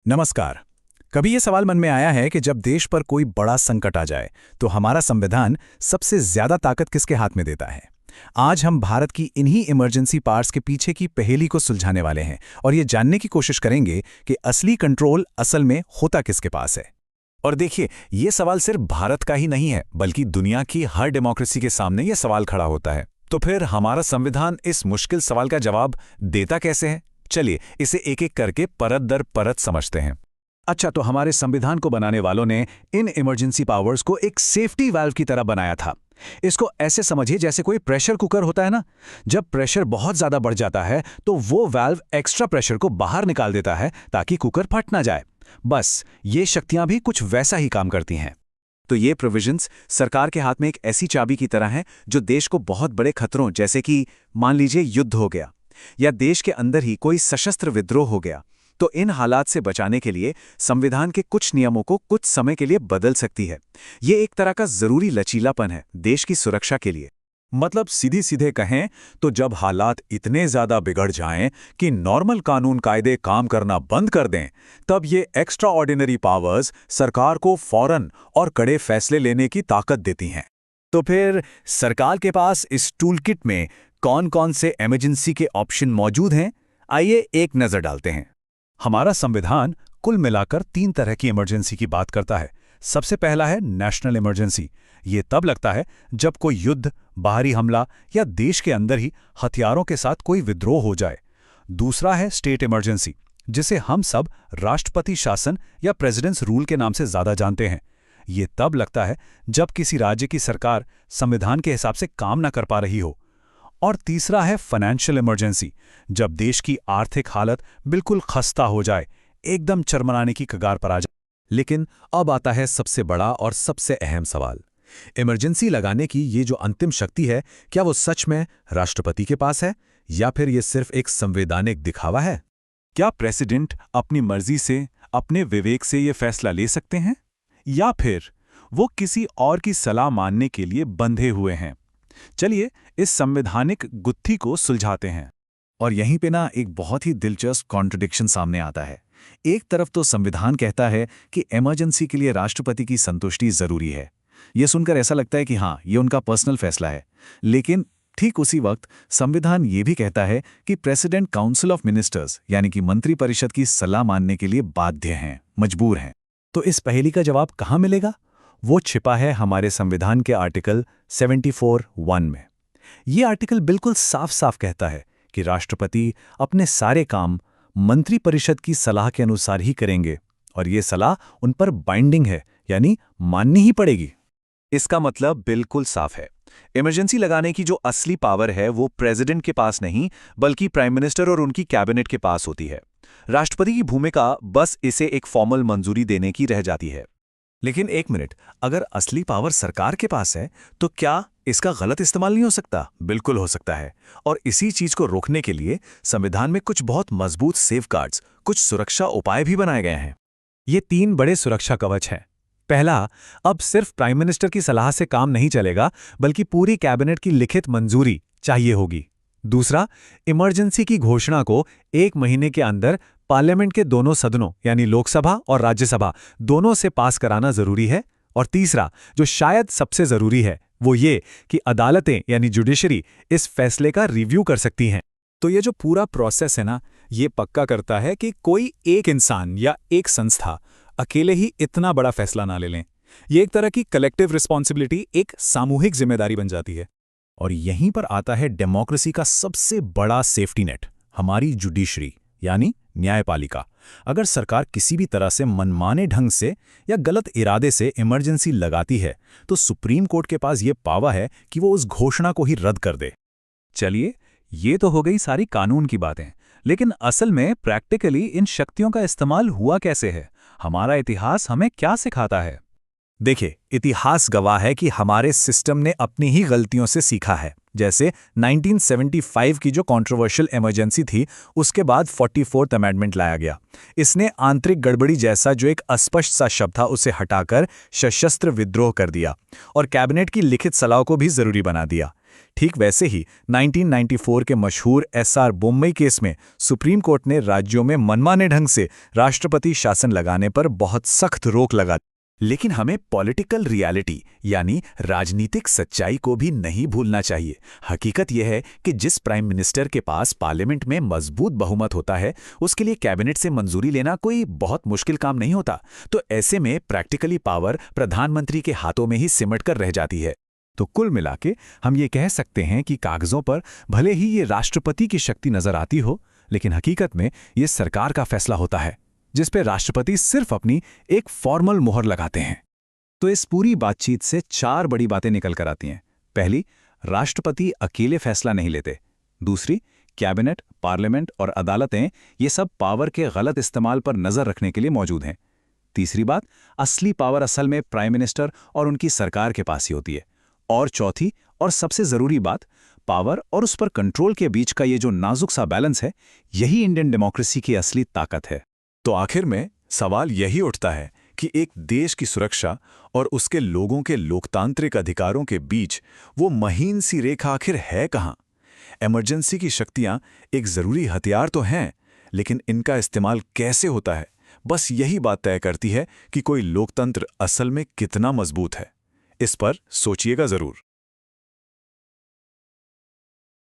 नमस्कार। कभी ये सवाल मन में आया है कि जब देश पर कोई बड़ा संकट आ जाए तो हमारा संविधान सबसे ज्यादा ताकत किसके हाथ में देता है। आज हम भारत की इन्हीं इमरजेंसी पावर्स के पीछे की पहेली को सुलझाने वाले हैं और ये जानने की कोशिश करेंगे कि असली कंट्रोल असल में होता किसके पास है। और देखिए, ये सवाल सिर्फ भारत का ही नहीं है, बल्कि दुनिया की हर डेमोक्रेसी के सामने ये सवाल खड़ा होता है। तो फिर हमारा संविधान इस मुश्किल सवाल का जवाब देता कैसे है? चलिए इसे एक एक करके परत दर परत समझते हैं। अच्छा, तो हमारे संविधान को बनाने वालों ने इन इमरजेंसी पावर्स को एक सेफ्टी वाल्व की तरह बनाया था। इसको ऐसे समझिए जैसे कोई प्रेशर कुकर होता है ना। जब प्रेशर बहुत ज्यादा बढ़ जाता है तो वो वाल्व एक्स्ट्रा प्रेशर को बाहर निकाल देता है ताकि कुकर फट ना जाए। बस ये शक्तियां भी कुछ वैसा ही काम करती हैं। तो ये प्रोविजंस सरकार के हाथ में एक ऐसी चाबी की तरह है जो देश को बहुत बड़े खतरों, जैसे कि मान लीजिए युद्ध हो गया या देश के अंदर ही कोई सशस्त्र विद्रोह हो गया, तो इन हालात से बचाने के लिए संविधान के कुछ नियमों को कुछ समय के लिए बदल सकती है। ये एक तरह का जरूरी लचीलापन है देश की सुरक्षा के लिए। मतलब सीधी सीधे कहें तो जब हालात इतने ज्यादा बिगड़ जाएं कि नॉर्मल कानून कायदे काम करना बंद कर दें, तब ये एक्स्ट्रा ऑर्डिनरी पावर्स सरकार को फौरन और कड़े फैसले लेने की ताकत देती हैं। तो फिर सरकार के पास इस टूलकिट में कौन कौन से इमरजेंसी के ऑप्शन मौजूद हैं? आइए एक नजर डालते हैं। हमारा संविधान कुल मिलाकर 3 तरह की इमरजेंसी की बात करता है। सबसे पहला है नेशनल इमरजेंसी। ये तब लगता है जब कोई युद्ध, बाहरी हमला या देश के अंदर ही हथियारों के साथ कोई विद्रोह हो जाए। दूसरा है स्टेट इमरजेंसी, जिसे हम सब राष्ट्रपति शासन या प्रेसिडेंट्स रूल के नाम से ज्यादा जानते हैं। ये तब लगता है जब किसी राज्य की सरकार संविधान के हिसाब से काम न कर पा रही हो। और तीसरा है फाइनेंशियल इमरजेंसी, जब देश की आर्थिक हालत बिल्कुल खस्ता हो जाए, एकदम चरमराने की कगार पर आ जाए। लेकिन अब आता है सबसे बड़ा और सबसे अहम सवाल। इमरजेंसी लगाने की ये जो अंतिम शक्ति है, क्या वो सच में राष्ट्रपति के पास है या फिर ये सिर्फ एक संवैधानिक दिखावा है? क्या प्रेसिडेंट अपनी मर्जी से, अपने विवेक से ये फैसला ले सकते हैं या फिर वो किसी और की सलाह मानने के लिए बंधे हुए हैं? चलिए इस संवैधानिक गुत्थी को सुलझाते हैं। और यहीं पे ना एक बहुत ही दिलचस्प कॉन्ट्रडिक्शन सामने आता है। एक तरफ तो संविधान कहता है कि इमरजेंसी के लिए राष्ट्रपति की संतुष्टि जरूरी है। यह सुनकर ऐसा लगता है कि हाँ, ये उनका पर्सनल फैसला है। लेकिन ठीक उसी वक्त संविधान ये भी कहता है कि प्रेसिडेंट काउंसिल ऑफ मिनिस्टर्स यानी कि मंत्रिपरिषद की सलाह मानने के लिए बाध्य हैं, मजबूर हैं। तो इस पहेली का जवाब कहाँ मिलेगा? वो छिपा है हमारे संविधान के आर्टिकल 74(1) में। ये आर्टिकल बिल्कुल साफ साफ कहता है कि राष्ट्रपति अपने सारे काम मंत्रिपरिषद की सलाह के अनुसार ही करेंगे और ये सलाह उन पर बाइंडिंग है, यानी माननी ही पड़ेगी। इसका मतलब बिल्कुल साफ है। इमरजेंसी लगाने की जो असली पावर है वो प्रेसिडेंट के पास नहीं, बल्कि प्राइम मिनिस्टर और उनकी कैबिनेट के पास होती है। राष्ट्रपति की भूमिका बस इसे एक फॉर्मल मंजूरी देने की रह जाती है। लेकिन एक मिनट, अगर असली पावर सरकार के पास है तो क्या इसका गलत इस्तेमाल नहीं हो सकता? बिल्कुल हो सकता है। और इसी चीज को रोकने के लिए संविधान में कुछ बहुत मजबूत सेफगार्ड्स, कुछ सुरक्षा उपाय भी बनाए गए हैं। ये 3 बड़े सुरक्षा कवच हैं। पहला, अब सिर्फ प्राइम मिनिस्टर की सलाह से काम नहीं चलेगा, बल्कि पूरी कैबिनेट की लिखित मंजूरी चाहिए होगी। दूसरा, इमरजेंसी की घोषणा को 1 महीने के अंदर पार्लियामेंट के दोनों सदनों यानी लोकसभा और राज्यसभा दोनों से पास कराना जरूरी है। और तीसरा, जो शायद सबसे जरूरी है, वो ये कि अदालतें यानी जुडिशरी इस फैसले का रिव्यू कर सकती हैं। तो ये जो पूरा प्रोसेस है ना, ये पक्का करता है कि कोई एक इंसान या एक संस्था अकेले ही इतना बड़ा फैसला ना ले लें। ये एक तरह की कलेक्टिव रिस्पॉन्सिबिलिटी, एक सामूहिक जिम्मेदारी बन जाती है। और यहीं पर आता है डेमोक्रेसी का सबसे बड़ा सेफ्टी नेट, हमारी जुडिशरी यानी न्यायपालिका। अगर सरकार किसी भी तरह से मनमाने ढंग से या गलत इरादे से इमरजेंसी लगाती है तो सुप्रीम कोर्ट के पास ये पावर है कि वो उस घोषणा को ही रद्द कर दे। चलिए, ये तो हो गई सारी कानून की बातें, लेकिन असल में प्रैक्टिकली इन शक्तियों का इस्तेमाल हुआ कैसे है? हमारा इतिहास हमें क्या सिखाता है? देखिए, इतिहास गवाह है कि हमारे सिस्टम ने अपनी ही गलतियों से सीखा है। जैसे 1975 की जो कंट्रोवर्शियल इमरजेंसी थी, उसके बाद 44th अमेंडमेंट लाया गया। इसने आंतरिक गड़बड़ी जैसा जो एक अस्पष्ट सा शब्द था उसे हटाकर सशस्त्र विद्रोह कर दिया और कैबिनेट की लिखित सलाह को भी जरूरी बना दिया। ठीक वैसे ही 1994 के मशहूर एसआर बोम्मई केस में सुप्रीम कोर्ट ने राज्यों में मनमाने ढंग से राष्ट्रपति शासन लगाने पर बहुत सख्त रोक लगा। लेकिन हमें पॉलिटिकल रियलिटी यानी राजनीतिक सच्चाई को भी नहीं भूलना चाहिए। हकीकत यह है कि जिस प्राइम मिनिस्टर के पास पार्लियामेंट में मजबूत बहुमत होता है, उसके लिए कैबिनेट से मंजूरी लेना कोई बहुत मुश्किल काम नहीं होता। तो ऐसे में प्रैक्टिकली पावर प्रधानमंत्री के हाथों में ही सिमट कर रह जाती है। तो कुल मिला के हम ये कह सकते हैं कि कागजों पर भले ही ये राष्ट्रपति की शक्ति नजर आती हो, लेकिन हकीकत में ये सरकार का फैसला होता है, जिस पे राष्ट्रपति सिर्फ अपनी एक फॉर्मल मोहर लगाते हैं। तो इस पूरी बातचीत से 4 बड़ी बातें निकल कर आती हैं। पहली, राष्ट्रपति अकेले फैसला नहीं लेते। दूसरी, कैबिनेट, पार्लियामेंट और अदालतें ये सब पावर के गलत इस्तेमाल पर नजर रखने के लिए मौजूद हैं। तीसरी बात, असली पावर असल में प्राइम मिनिस्टर और उनकी सरकार के पास ही होती है। और चौथी और सबसे जरूरी बात, पावर और उस पर कंट्रोल के बीच का ये जो नाजुक सा बैलेंस है, यही इंडियन डेमोक्रेसी की असली ताकत है। तो आखिर में सवाल यही उठता है कि एक देश की सुरक्षा और उसके लोगों के लोकतांत्रिक अधिकारों के बीच वो महीन सी रेखा आखिर है कहाँ? इमरजेंसी की शक्तियां एक जरूरी हथियार तो हैं, लेकिन इनका इस्तेमाल कैसे होता है, बस यही बात तय करती है कि कोई लोकतंत्र असल में कितना मजबूत है। इस पर सोचिएगा जरूर।